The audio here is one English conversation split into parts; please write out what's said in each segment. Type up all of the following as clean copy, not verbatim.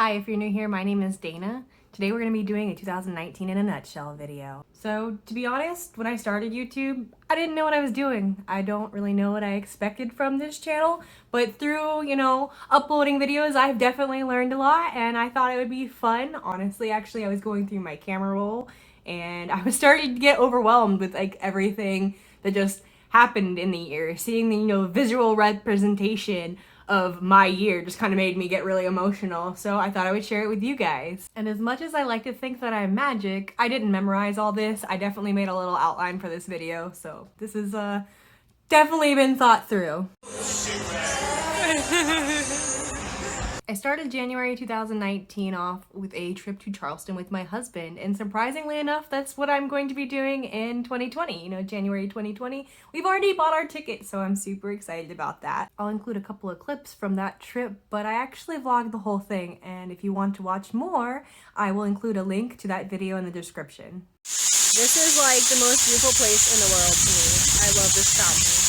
Hi, if you're new here, my name is Dana. Today we're going to be doing a 2019 in a nutshell video. So, to be honest, when I started YouTube, I didn't know what I was doing. I don't really know what I expected from this channel, but through, uploading videos, I've definitely learned a lot, and I thought it would be fun. Honestly, actually, I was going through my camera roll, and I was starting to get overwhelmed with, everything that just happened in the year. Seeing the, visual representation of my year just kind of made me get really emotional, so I thought I would share it with you guys. And as much as I like to think that I'm magic, I didn't memorize all this. I definitely made a little outline for this video, so this is definitely been thought through. I started January 2019 off with a trip to Charleston with my husband, and surprisingly enough, that's what I'm going to be doing in 2020, January 2020. We've already bought our ticket, so I'm super excited about that. I'll include a couple of clips from that trip, but I actually vlogged the whole thing, and if you want to watch more, I will include a link to that video in the description. This is like the most beautiful place in the world to me. I love this fountain.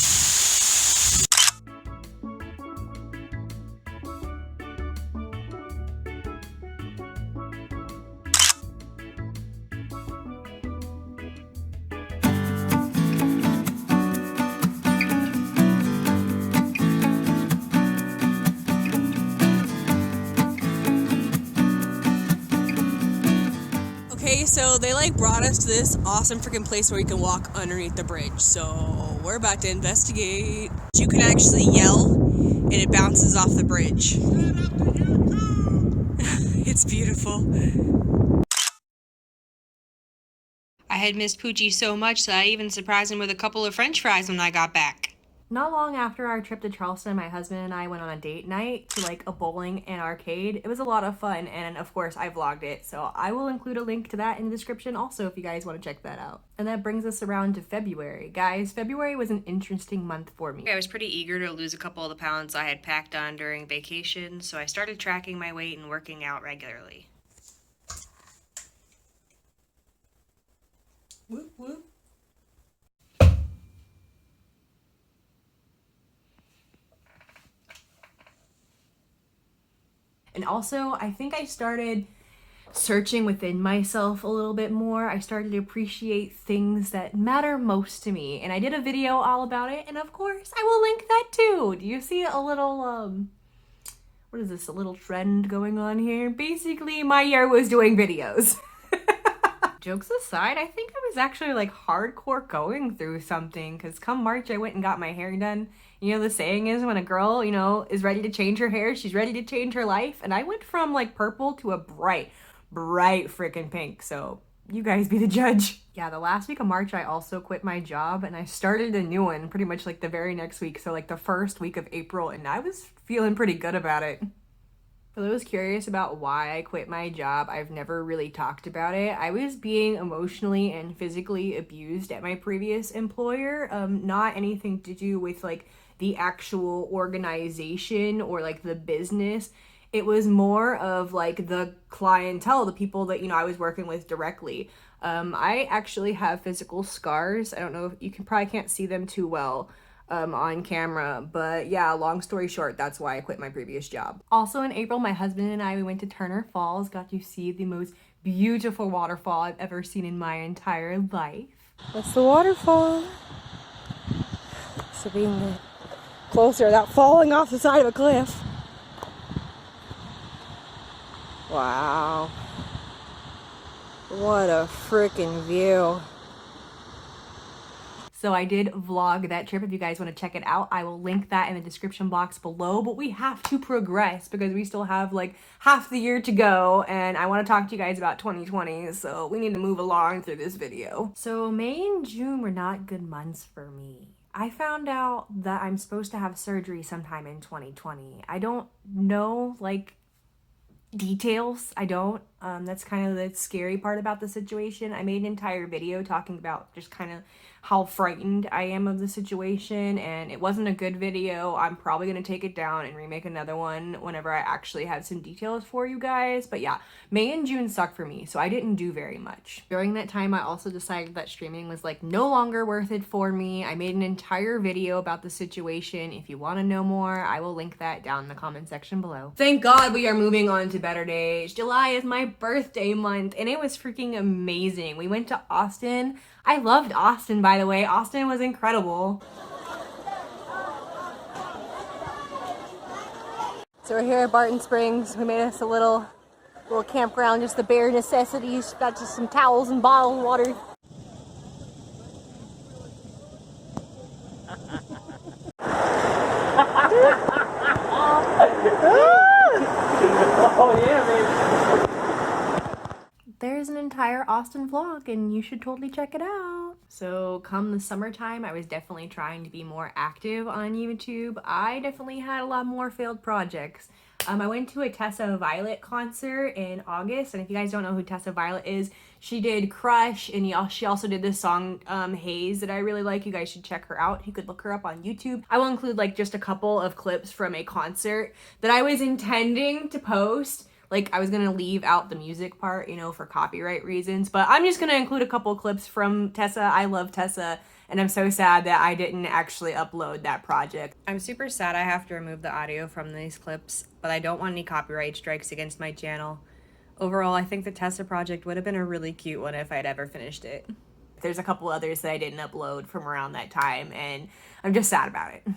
Okay, so they brought us to this awesome freaking place where you can walk underneath the bridge. So we're about to investigate. You can actually yell and it bounces off the bridge. It's beautiful. I had missed Poochie so much that I even surprised him with a couple of French fries when I got back. Not long after our trip to Charleston, my husband and I went on a date night to a bowling and arcade. It was a lot of fun, and of course I vlogged it, so I will include a link to that in the description also if you guys want to check that out. And that brings us around to February. Guys, February was an interesting month for me. I was pretty eager to lose a couple of the pounds I had packed on during vacation, so I started tracking my weight and working out regularly. Whoop whoop. And also, I think I started searching within myself a little bit more. I started to appreciate things that matter most to me. And I did a video all about it, and of course, I will link that too. Do you see a little, what is this, a little trend going on here? Basically, my year was doing videos. Jokes aside, I think I was actually hardcore going through something, because come March I went and got my hair done. The saying is when a girl, is ready to change her hair, she's ready to change her life. And I went from purple to a bright freaking pink. So you guys be the judge. Yeah, the last week of March I also quit my job and I started a new one pretty much the very next week. So the first week of April, and I was feeling pretty good about it. For those curious about why I quit my job, I've never really talked about it. I was being emotionally and physically abused at my previous employer. Not anything to do with the actual organization or the business. It was more of the clientele, the people that I was working with directly. I actually have physical scars. I don't know if you probably can't see them too well on camera, but yeah, long story short, that's why I quit my previous job. Also in April, my husband and I, we went to Turner Falls, got to see the most beautiful waterfall I've ever seen in my entire life. That's the waterfall. So being closer without falling off the side of a cliff. Wow. What a freaking view. So I did vlog that trip. If you guys want to check it out, I will link that in the description box below. But we have to progress because we still have half the year to go, and I want to talk to you guys about 2020, so we need to move along through this video. So May and June were not good months for me. I found out that I'm supposed to have surgery sometime in 2020. I don't know details. I don't. That's kind of the scary part about the situation. I made an entire video talking about just kind of how frightened I am of the situation, and it wasn't a good video. I'm probably gonna take it down and remake another one whenever I actually have some details for you guys. But yeah, May and June sucked for me, so I didn't do very much. During that time, I also decided that streaming was like no longer worth it for me. I made an entire video about the situation. If you want to know more, I will link that down in the comment section below. Thank God we are moving on to better days. July is my birthday month, and it was freaking amazing. We went to Austin. I loved Austin, by the way. Austin was incredible. So we're here at Barton Springs. We made us a little campground, just the bare necessities. Got just some towels and bottled water. Oh yeah, man. There's an entire Austin vlog and you should totally check it out. So come the summertime, I was definitely trying to be more active on YouTube. I definitely had a lot more failed projects. I went to a Tessa Violet concert in August, and if you guys don't know who Tessa Violet is, she did Crush, and she also did this song, Haze, that I really like. You guys should check her out. You could look her up on YouTube. I will include like just a couple of clips from a concert that I was intending to post. Like, I was gonna leave out the music part, you know, for copyright reasons, but I'm just gonna include a couple clips from Tessa. I love Tessa, and I'm so sad that I didn't actually upload that project. I'm super sad I have to remove the audio from these clips, but I don't want any copyright strikes against my channel. Overall, I think the Tessa project would have been a really cute one if I'd ever finished it. There's a couple others that I didn't upload from around that time, and I'm just sad about it.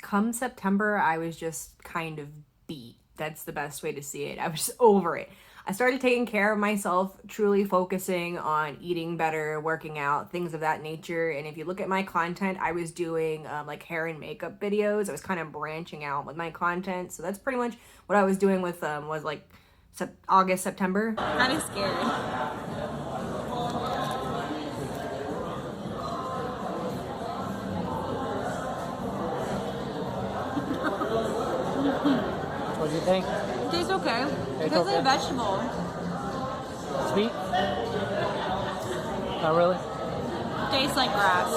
Come September, I was just kind of beat. That's the best way to see it. I was just over it. I started taking care of myself, truly focusing on eating better, working out, things of that nature. And if you look at my content, I was doing like hair and makeup videos. I was kind of branching out with my content. So that's pretty much what I was doing with was like August, September. Kind of scared. What do you think? It tastes okay. It tastes okay. like a vegetable. Sweet? Not really? It tastes like grass.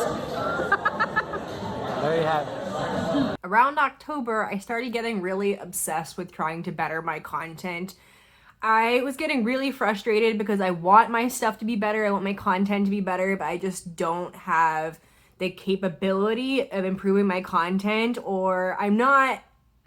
There you have it. Around October, I started getting really obsessed with trying to better my content. I was getting really frustrated because I want my stuff to be better, I want my content to be better, but I just don't have the capability of improving my content, or I'm not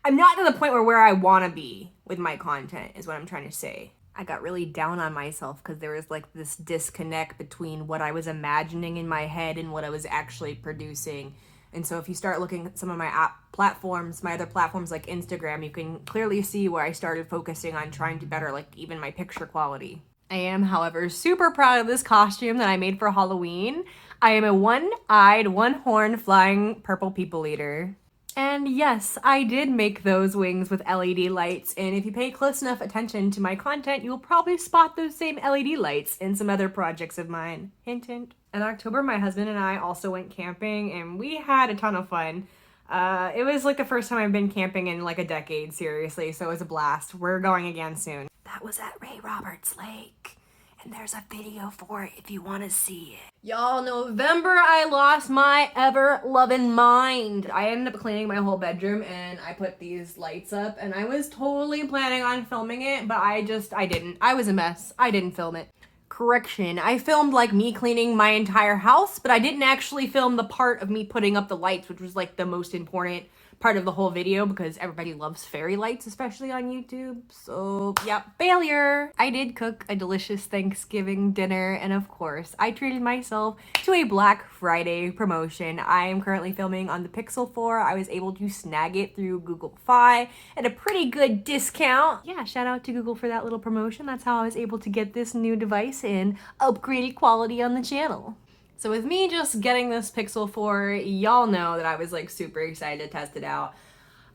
to the point where I want to be with my content, is what I'm trying to say. I got really down on myself because there was like this disconnect between what I was imagining in my head and what I was actually producing. And so if you start looking at some of my platforms, my other platforms like Instagram, you can clearly see where I started focusing on trying to better like even my picture quality. I am, however, super proud of this costume that I made for Halloween. I am a one-eyed, one-horned flying purple people eater. And yes, I did make those wings with LED lights, and if you pay close enough attention to my content, you will probably spot those same LED lights in some other projects of mine. Hint, hint. In October, my husband and I also went camping, and we had a ton of fun. It was like the first time I've been camping in like a decade, seriously, so it was a blast. We're going again soon. That was at Ray Roberts Lake, and there's a video for it if you want to see it. Y'all, November, I lost my ever-loving mind. I ended up cleaning my whole bedroom, and I put these lights up, and I was totally planning on filming it, but I didn't. I was a mess. I didn't film it. Correction, I filmed like me cleaning my entire house, but I didn't actually film the part of me putting up the lights, which was like the most important part of the whole video because everybody loves fairy lights, especially on YouTube. So yeah, failure. I did cook a delicious Thanksgiving dinner, and of course I treated myself to a Black Friday promotion. I am currently filming on the Pixel 4. I was able to snag it through Google Fi at a pretty good discount. Yeah, shout out to Google for that little promotion. That's how I was able to get this new device in upgraded quality on the channel. So with me just getting this Pixel 4, y'all know that I was like super excited to test it out.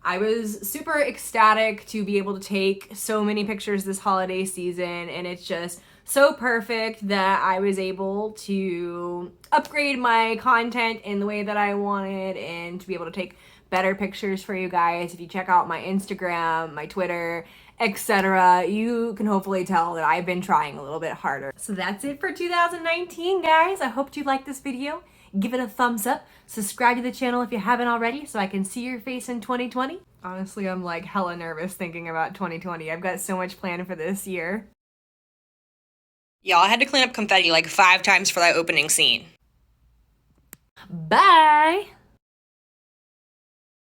I was super ecstatic to be able to take so many pictures this holiday season, and it's just so perfect that I was able to upgrade my content in the way that I wanted and to be able to take better pictures for you guys. If you check out my Instagram, my Twitter, etc. You can hopefully tell that I've been trying a little bit harder. So that's it for 2019, guys. I hope you liked this video. Give it a thumbs up. Subscribe to the channel if you haven't already so I can see your face in 2020. Honestly, I'm like hella nervous thinking about 2020. I've got so much planned for this year. Y'all, I had to clean up confetti like 5 times for that opening scene. Bye!